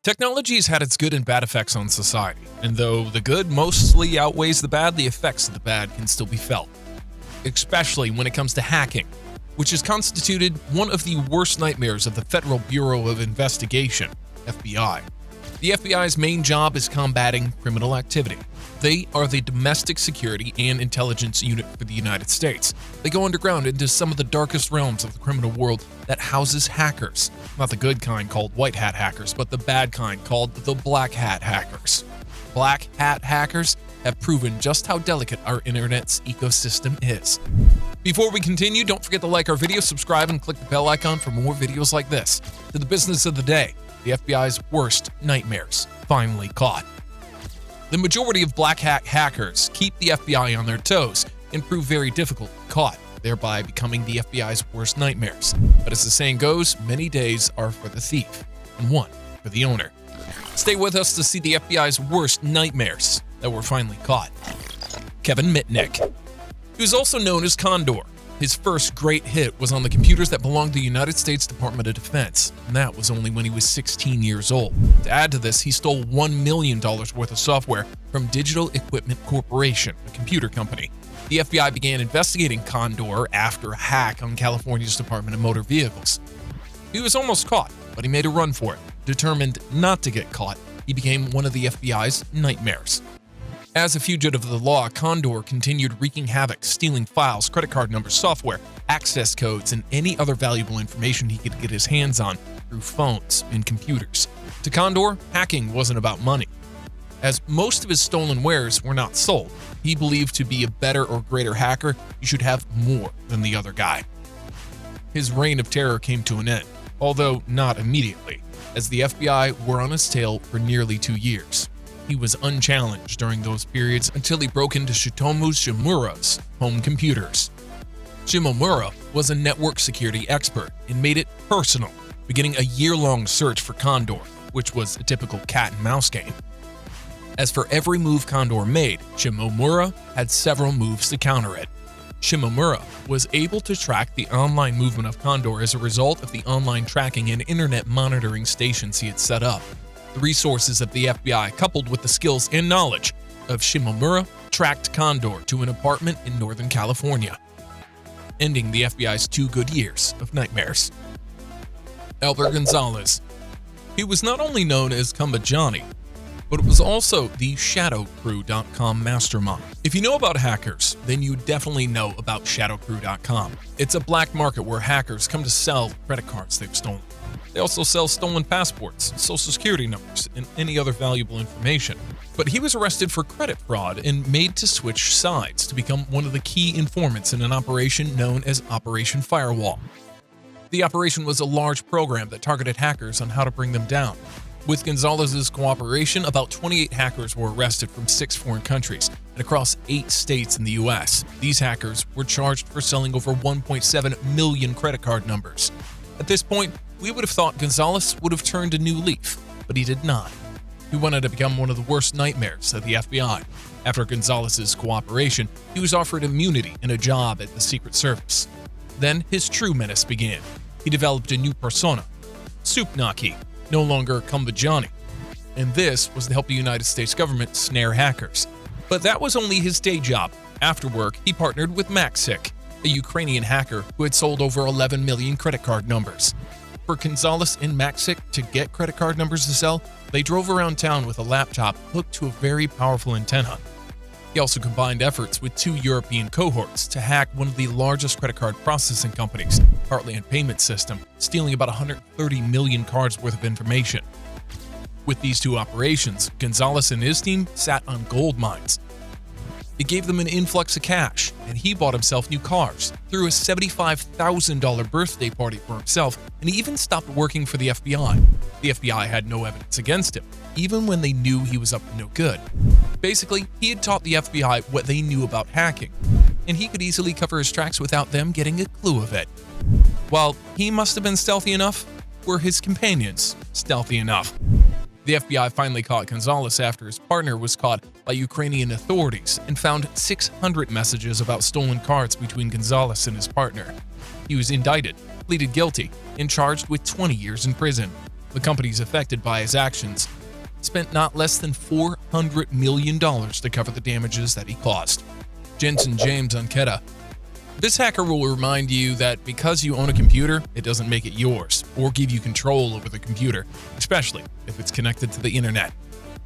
Technology has had its good and bad effects on society, and though the good mostly outweighs the bad, the effects of the bad can still be felt, especially when it comes to hacking, which has constituted one of the worst nightmares of the Federal Bureau of Investigation, FBI. The FBI's main job is combating criminal activity. They are the domestic security and intelligence unit for the United States. They go underground into some of the darkest realms of the criminal world that houses hackers. Not the good kind called white hat hackers, but the bad kind called the black hat hackers. Black hat hackers have proven just how delicate our internet's ecosystem is. Before we continue, don't forget to like our video, subscribe, and click the bell icon for more videos like this. To the business of the day, the FBI's worst nightmares finally caught. The majority of black hat hackers keep the FBI on their toes and prove very difficult to be caught, thereby becoming the FBI's worst nightmares. But as the saying goes, many days are for the thief, and one for the owner. Stay with us to see the FBI's worst nightmares that were finally caught. Kevin Mitnick. He was also known as Condor. His first great hit was on the computers that belonged to the United States Department of Defense, and that was only when he was 16 years old. To add to this, he stole $1 million worth of software from Digital Equipment Corporation, a computer company. The FBI began investigating Condor after a hack on California's Department of Motor Vehicles. He was almost caught, but he made a run for it. Determined not to get caught, he became one of the FBI's nightmares. As a fugitive of the law, Condor continued wreaking havoc, stealing files, credit card numbers, software, access codes, and any other valuable information he could get his hands on through phones and computers. To Condor, hacking wasn't about money. As most of his stolen wares were not sold, he believed to be a better or greater hacker, you should have more than the other guy. His reign of terror came to an end, although not immediately, as the FBI were on his tail for nearly 2 years. He was unchallenged during those periods until he broke into Tsutomu Shimura's home computers. Shimomura was a network security expert and made it personal, beginning a year-long search for Condor, which was a typical cat-and-mouse game. As for every move Condor made, Shimomura had several moves to counter it. Shimomura was able to track the online movement of Condor as a result of the online tracking and internet monitoring stations he had set up. The resources of the FBI, coupled with the skills and knowledge of Shimomura, tracked Condor to an apartment in Northern California, ending the FBI's 2 good years of nightmares. Albert Gonzalez. He was not only known as Cumba Johnny, but was also the ShadowCrew.com mastermind. If you know about hackers, then you definitely know about ShadowCrew.com. It's a black market where hackers come to sell credit cards they've stolen. They also sell stolen passports, social security numbers, and any other valuable information. But he was arrested for credit fraud and made to switch sides to become one of the key informants in an operation known as Operation Firewall. The operation was a large program that targeted hackers on how to bring them down. With Gonzalez's cooperation, about 28 hackers were arrested from 6 foreign countries and across 8 states in the U.S. These hackers were charged for selling over 1.7 million credit card numbers. At this point, we would have thought Gonzalez would have turned a new leaf, but he did not. He went on to become one of the worst nightmares of the FBI. After Gonzalez's cooperation, he was offered immunity and a job at the Secret Service. Then his true menace began. He developed a new persona, Soup Naki, no longer Cumba Johnny, and this was to help the United States government snare hackers. But that was only his day job. After work, he partnered with Maksym, a Ukrainian hacker who had sold over 11 million credit card numbers. For Gonzalez and Maksym to get credit card numbers to sell, they drove around town with a laptop hooked to a very powerful antenna. He also combined efforts with 2 European cohorts to hack one of the largest credit card processing companies, Heartland Payment System, stealing about 130 million cards worth of information. With these 2 operations, Gonzalez and his team sat on gold mines. It gave them an influx of cash, and he bought himself new cars, threw a $75,000 birthday party for himself, and he even stopped working for the FBI. The FBI had no evidence against him, even when they knew he was up to no good. Basically, he had taught the FBI what they knew about hacking, and he could easily cover his tracks without them getting a clue of it. While he must have been stealthy enough, were his companions stealthy enough? The FBI finally caught Gonzalez after his partner was caught by Ukrainian authorities and found 600 messages about stolen cards between Gonzalez and his partner. He was indicted, pleaded guilty, and charged with 20 years in prison. The companies affected by his actions spent not less than $400 million to cover the damages that he caused. Jensen James Ancheta. This hacker will remind you that because you own a computer, it doesn't make it yours or give you control over the computer, especially if it's connected to the internet.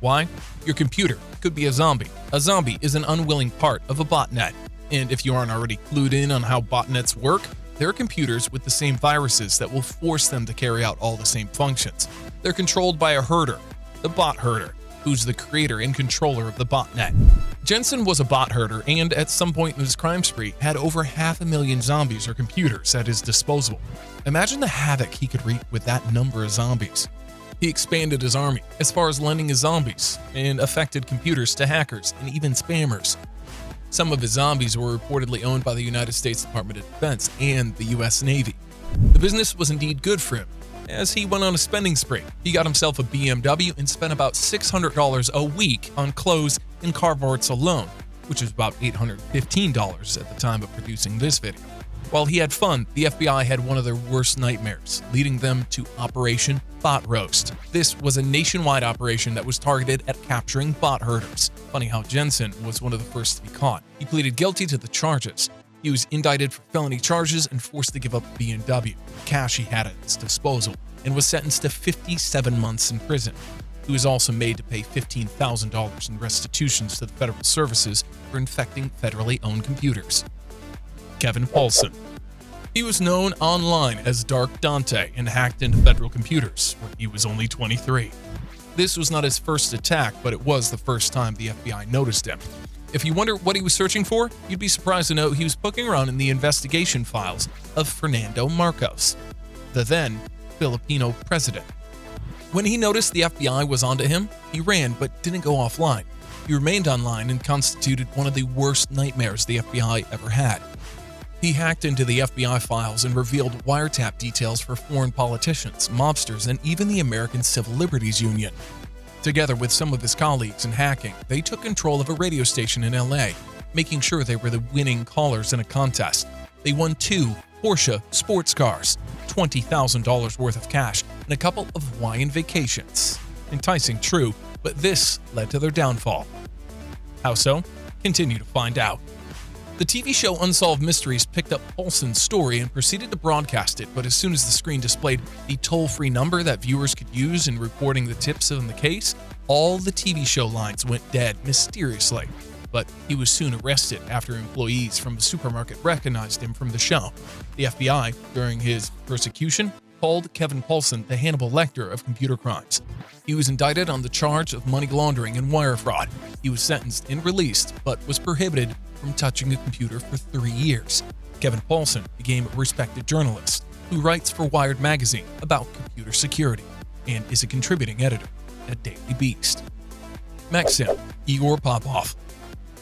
Why? Your computer could be a zombie. A zombie is an unwilling part of a botnet. And if you aren't already clued in on how botnets work, there are computers with the same viruses that will force them to carry out all the same functions. They're controlled by a herder, the bot herder, who's the creator and controller of the botnet. Jeasnson was a bot herder and, at some point in his crime spree, had over 500,000 zombies or computers at his disposal. Imagine the havoc he could wreak with that number of zombies. He expanded his army as far as lending his zombies and affected computers to hackers and even spammers. Some of his zombies were reportedly owned by the United States Department of Defense and the U.S. Navy. The business was indeed good for him, as he went on a spending spree. He got himself a BMW and spent about $600 a week on clothes and car parts alone, which is about $815 at the time of producing this video. While he had fun, the FBI had one of their worst nightmares, leading them to Operation Bot Roast. This was a nationwide operation that was targeted at capturing bot herders. Funny how Jeasnson was one of the first to be caught. He pleaded guilty to the charges. He was indicted for felony charges and forced to give up the BMW, cash he had at his disposal, and was sentenced to 57 months in prison. He was also made to pay $15,000 in restitutions to the federal services for infecting federally owned computers. Kevin Poulsen. He was known online as Dark Dante and hacked into federal computers when he was only 23. This was not his first attack, but it was the first time the FBI noticed him. If you wonder what he was searching for, you'd be surprised to know he was poking around in the investigation files of Fernando Marcos, the then Filipino president. When he noticed the FBI was onto him, he ran but didn't go offline. He remained online and constituted one of the worst nightmares the FBI ever had. He hacked into the FBI files and revealed wiretap details for foreign politicians, mobsters, and even the American Civil Liberties Union. Together with some of his colleagues in hacking, they took control of a radio station in LA, making sure they were the winning callers in a contest. They won 2 Porsche sports cars, $20,000 worth of cash, and a couple of Hawaiian vacations. Enticing, true, but this led to their downfall. How so? Continue to find out. The TV show Unsolved Mysteries picked up Poulsen's story and proceeded to broadcast it, but as soon as the screen displayed the toll-free number that viewers could use in reporting the tips in the case, all the TV show lines went dead mysteriously. But he was soon arrested after employees from the supermarket recognized him from the show. The FBI, during his persecution, called Kevin Poulsen the Hannibal Lecter of computer crimes. He was indicted on the charge of money laundering and wire fraud. He was sentenced and released, but was prohibited from touching a computer for 3 years. Kevin Poulsen became a respected journalist who writes for Wired magazine about computer security and is a contributing editor at Daily Beast. Maksym, Igor Popov.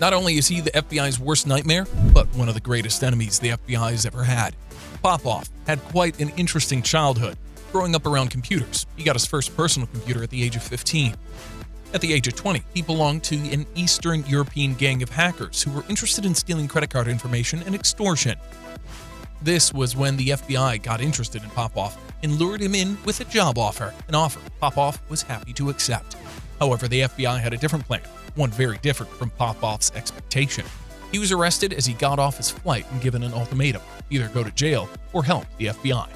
Not only is he the FBI's worst nightmare, but one of the greatest enemies the FBI has ever had. Popov had quite an interesting childhood. Growing up around computers, he got his first personal computer at the age of 15. At the age of 20, he belonged to an Eastern European gang of hackers who were interested in stealing credit card information and extortion. This was when the FBI got interested in Popov and lured him in with a job offer, an offer Popov was happy to accept. However, the FBI had a different plan, one very different from Popov's expectation. He was arrested as he got off his flight and given an ultimatum, either go to jail or help the FBI.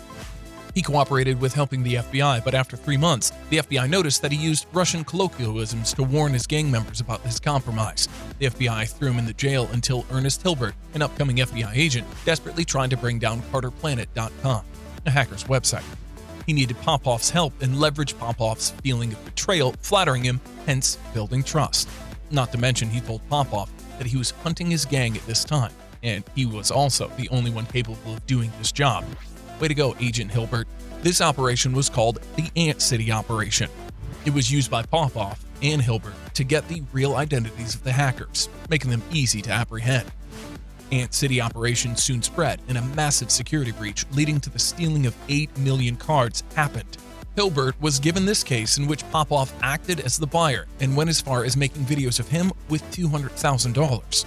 He cooperated with helping the FBI, but after 3 months, the FBI noticed that he used Russian colloquialisms to warn his gang members about his compromise. The FBI threw him in the jail until Ernest Hilbert, an upcoming FBI agent, desperately tried to bring down CarterPlanet.com, a hacker's website. He needed Popov's help and leveraged Popov's feeling of betrayal, flattering him, hence building trust. Not to mention, he told Popov that he was hunting his gang at this time, and he was also the only one capable of doing this job. Way to go, Agent Hilbert. This operation was called the Ant City Operation. It was used by Popov and Hilbert to get the real identities of the hackers, making them easy to apprehend. Ant City Operation soon spread, and a massive security breach leading to the stealing of 8 million cards happened. Hilbert was given this case in which Popov acted as the buyer and went as far as making videos of him with $200,000.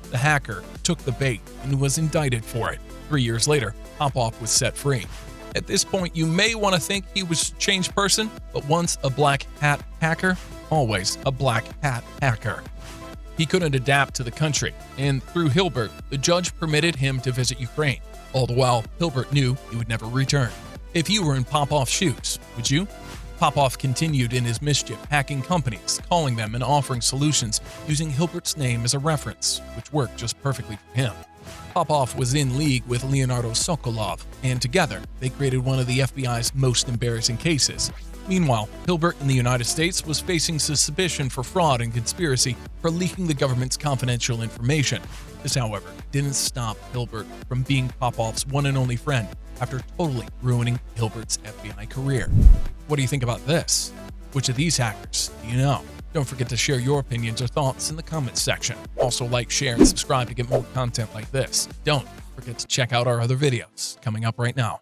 The hacker took the bait and was indicted for it. 3 years later, Popov was set free. At this point, you may want to think he was a changed person, but once a black hat hacker, always a black hat hacker. He couldn't adapt to the country, and through Hilbert, the judge permitted him to visit Ukraine. All the while, Hilbert knew he would never return. If you were in Popov's shoes, would you? Popov continued in his mischief, hacking companies, calling them and offering solutions using Hilbert's name as a reference, which worked just perfectly for him. Popov was in league with Leonardo Sokolov, and together they created one of the FBI's most embarrassing cases. Meanwhile, Hilbert in the United States was facing suspicion for fraud and conspiracy for leaking the government's confidential information. This, however, didn't stop Hilbert from being Popov's one and only friend after totally ruining Hilbert's FBI career. What do you think about this? Which of these hackers do you know? Don't forget to share your opinions or thoughts in the comments section. Also like, share, and subscribe to get more content like this. Don't forget to check out our other videos coming up right now.